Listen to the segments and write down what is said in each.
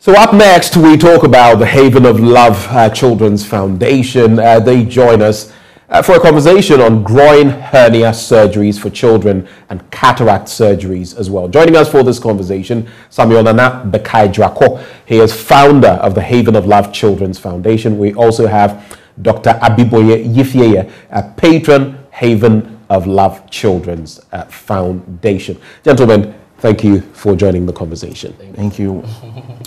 So up next, we talk about the Haven of Love Children's Foundation. They join us for a conversation on groin hernia surgeries for children and cataract surgeries as well. Joining us for this conversation, Samuel Nana Bekai-Drako. He is founder of the Haven of Love Children's Foundation. We also have Dr. Abiboye Yifyeye, a patron, Haven of Love Children's Foundation. Gentlemen, thank you for joining the conversation. Thank you.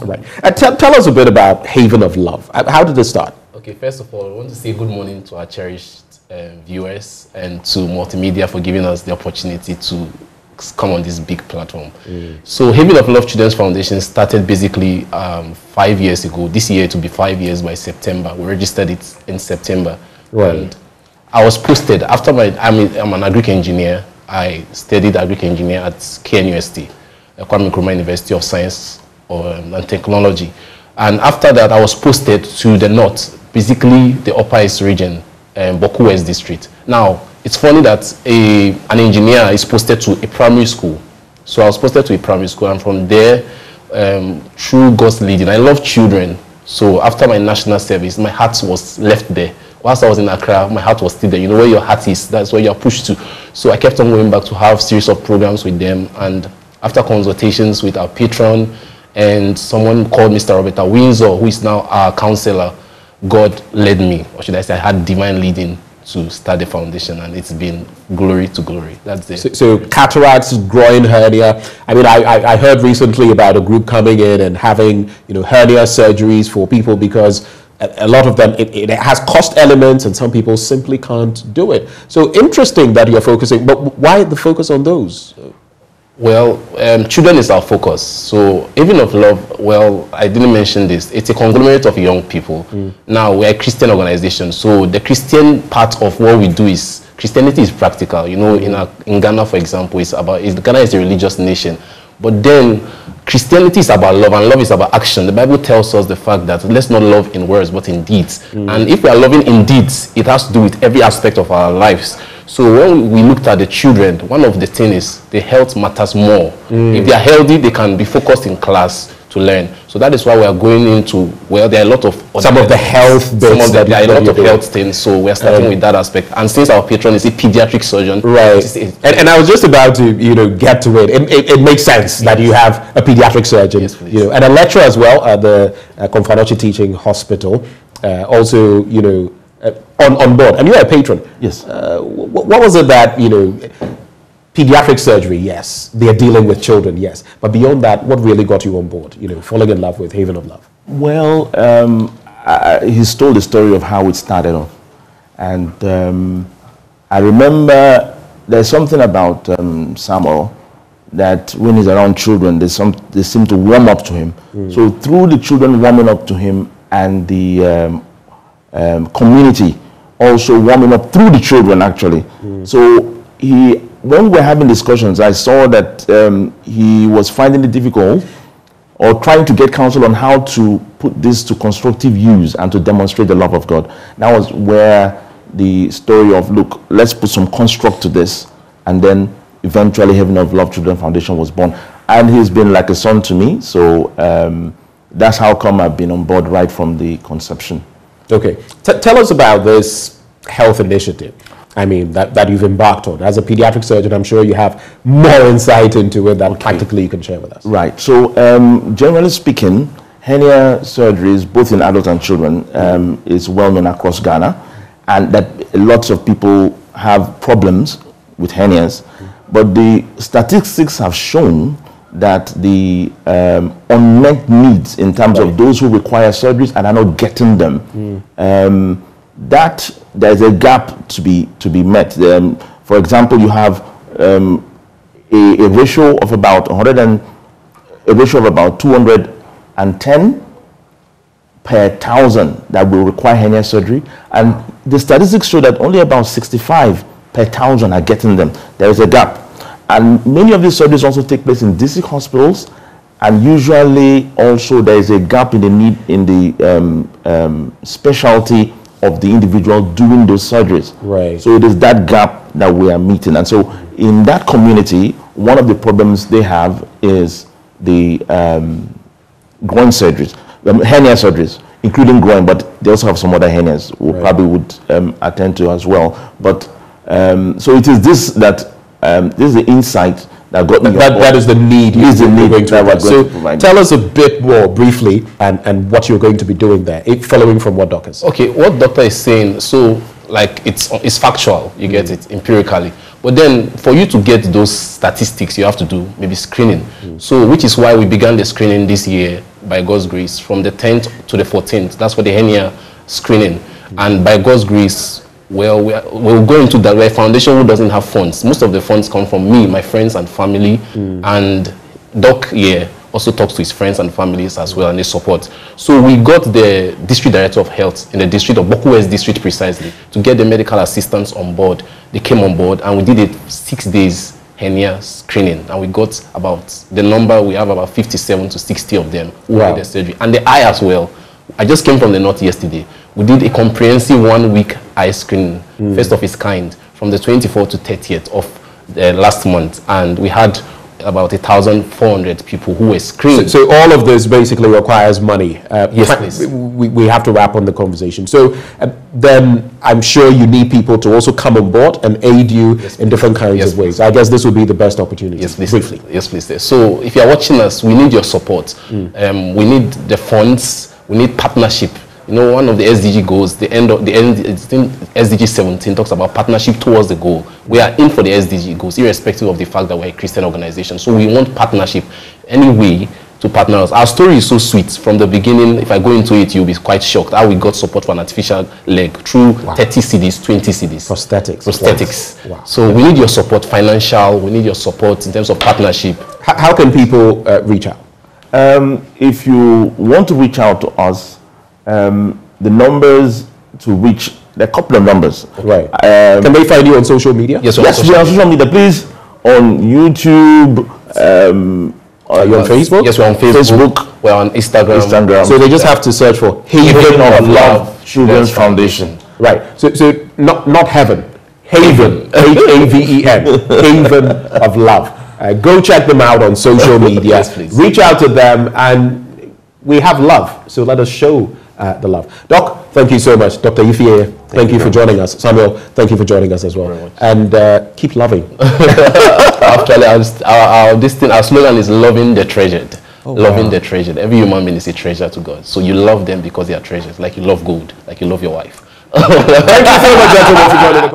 All right. Tell us a bit about Haven of Love. How did it start? Okay, first of all, I want to say good morning to our cherished viewers and to Multimedia for giving us the opportunity to come on this big platform. So Haven of Love Children's Foundation started basically 5 years ago. This year it will be 5 years by September. We registered it in September. Right. And I was posted after I'm an agric engineer. I studied agric engineer at KNUST, Kwame Nkrumah University of Science and Technology. And after that, I was posted to the north, basically the Upper East region, Boku West District. Now, it's funny that an engineer is posted to a primary school. So I was posted to a primary school, and from there, through God's leading, I love children. So after my national service, my heart was left there. Whilst I was in Accra, my heart was still there. You know where your heart is, that's where you're pushed to. So I kept on going back to have series of programs with them. And after consultations with our patron and someone called Mr. Roberta Windsor, who is now our counselor, God led me, or should I say, I had divine leading to start the foundation, and it's been glory to glory. That's it. So cataracts, groin hernia. I mean, I heard recently about a group coming in and having, hernia surgeries for people because a lot of them, it has cost elements and some people simply can't do it. So interesting that you're focusing, but why the focus on those? Well, children is our focus. So Haven of Love, well, I didn't mention this. It's a conglomerate of young people. Now, we're a Christian organization. So the Christian part of what we do is, Christianity is practical. In Ghana, for example, Ghana is a religious nation. But then Christianity is about love, and love is about action. The Bible tells us the fact that let's not love in words, but in deeds. And if we are loving in deeds, it has to do with every aspect of our lives. So when we looked at the children, one of the things is the health matters more. If they are healthy, they can be focused in class to learn. So that is why we are going into, well, there are a lot of some of the health bits. There are a lot of health things, so we are starting with that aspect. And since our patron is a pediatric surgeon, right? And I was just about to, get to it. It makes sense that you have a pediatric surgeon, yes, and a lecturer as well at the Komfanochi Teaching Hospital. Also, on board, and you're a patron. Yes. What was it that pediatric surgery? Yes, they are dealing with children. Yes, but beyond that, what really got you on board? Falling in love with Haven of Love. Well, he's told the story of how it started off, and I remember there's something about Samuel that when he's around children, they seem to warm up to him. So through the children warming up to him and the community also warming up through the children, actually. So when we were having discussions, I saw that he was finding it difficult or trying to get counsel on how to put this to constructive use and to demonstrate the love of God. That was where the story of, look, let's put some construct to this, and then eventually Haven of Love Children Foundation was born. And he's been like a son to me, so that's how come I've been on board right from the conception. Okay, tell us about this health initiative. I mean, that you've embarked on. As a pediatric surgeon, I'm sure you have more insight into it that practically you can share with us. Right. So, generally speaking, hernia surgeries, both in adults and children, is well known across Ghana, and that lots of people have problems with hernias. But the statistics have shown that the unmet needs in terms of those who require surgeries and are not getting them, that there's a gap to be met. For example, you have a ratio of about 210 per 1,000 that will require hernia surgery, and the statistics show that only about 65 per 1,000 are getting them. There is a gap. And many of these surgeries also take place in district hospitals, and usually also there is a gap in the need in the specialty of the individual doing those surgeries. Right. So it is that gap that we are meeting. And so in that community, one of the problems they have is the groin surgeries, hernia surgeries, including groin, but they also have some other hernias we probably would attend to as well. But so it is this that this is the insight that got me. That is the need. Is the need that we're going to provide. Tell us a bit more briefly and what you're going to be doing there, following from what Doc is saying. Okay, what Doctor is saying, so like it's factual, you get it empirically. But then for you to get those statistics, you have to do maybe screening. So which is why we began the screening this year, by God's grace, from the 10th to the 14th. That's for the hernia screening. And by God's grace, well, we'll go into that. We're a foundation who doesn't have funds. Most of the funds come from me, my friends and family, and Doc here also talks to his friends and families as well, and they support. So we got the district director of health in the district of Boku West district precisely to get the medical assistants on board. They came on board and we did it 6 days hernia screening, and we got about the number, we have about 57 to 60 of them who had the surgery. And the eye as well. I just came from the north yesterday. We did a comprehensive 1-week eye screening, first of its kind, from the 24th to 30th of last month, and we had about 1,400 people who were screened. So all of this basically requires money. Yes, please. We have to wrap on the conversation. So then I'm sure you need people to also come on board and aid you in different kinds of ways. I guess this would be the best opportunity. Yes, please. Briefly. Yes, please. So if you are watching us, we need your support. We need the funds. We need partnership. You know, one of the SDG goals, SDG 17 talks about partnership towards the goal. We are in for the SDG goals, irrespective of the fact that we're a Christian organization. So we want partnership anyway to partner us. Our story is so sweet from the beginning. If I go into it, you'll be quite shocked how we got support for an artificial leg through 30 CDs, 20 CDs. Prosthetics. Wow. So we need your support, financial. We need your support in terms of partnership. How can people reach out? If you want to reach out to us, the numbers to reach, there are a couple of numbers. Right. Can they find you on social media? Yes, we are on social media. Please, on YouTube. Are you on Facebook? Yes, we're on Facebook. We're on Instagram. So they just have to search for Haven of Love Children's Foundation. Right. So not heaven. Haven. Haven. Haven of Love. Go check them out on social media. Yes, please. Reach out to them, and we have love. So let us show the love. Doc, thank you so much. Dr. Ifie, thank you for joining us. Samuel, thank you for joining us as well. And keep loving. Actually, our slogan is loving the treasured. Loving the treasured. Every human being is a treasure to God. So you love them because they are treasures, like you love gold, like you love your wife. Thank you so much, gentlemen, for joining us.